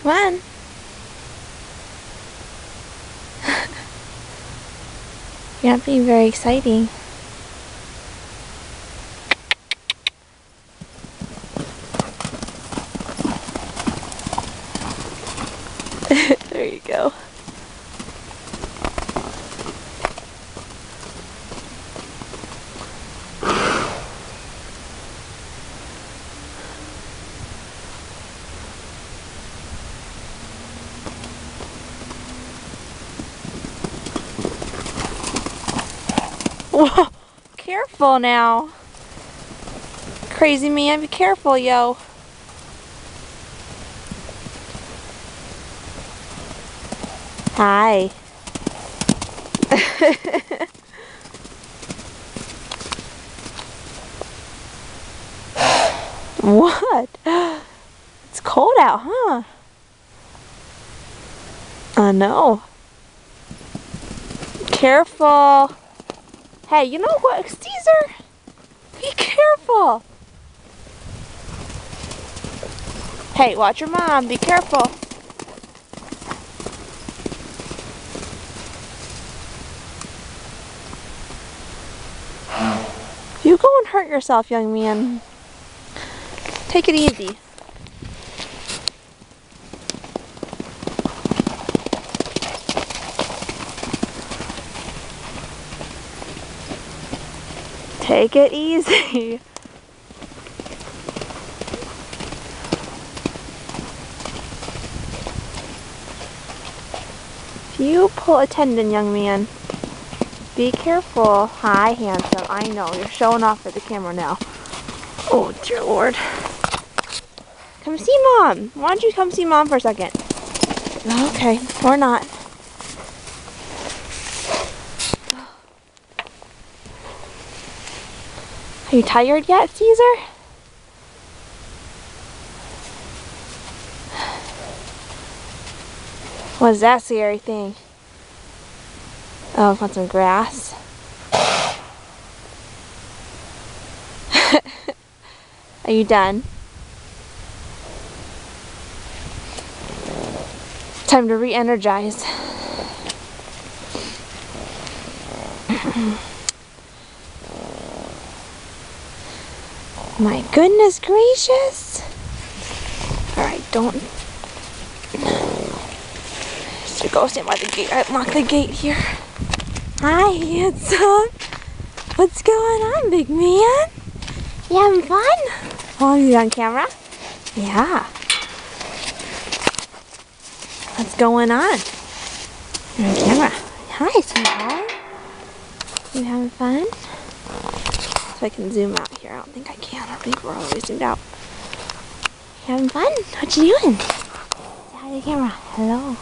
Come on. You're not being very exciting. There you go. Whoa, careful now. Crazy man, be careful, yo. Hi. What? It's cold out, huh? I know. Careful. Hey, you know what, Caesar? Be careful. Hey, watch your mom. Be careful. You go and hurt yourself, young man. Take it easy. Take it easy. You pull a tendon, young man. Be careful. Hi, handsome. I know, you're showing off for the camera now. Oh, dear Lord. Come see Mom. Why don't you come see Mom for a second? Okay, or not. Are you tired yet, Caesar? What's that scary thing? Oh, want some grass? Are you done? Time to re-energize. My goodness gracious. Alright, don't. Just go stand by the gate. I unlock the gate here. Hi, handsome. What's going on, big man? You having fun? Oh, you on camera? Yeah. What's going on? You're on camera. Hi, sweetheart. You having fun? So I can zoom out here. I don't think I can. I think we're always zoomed out. You having fun? What you doing? Say hi to the camera. Hello.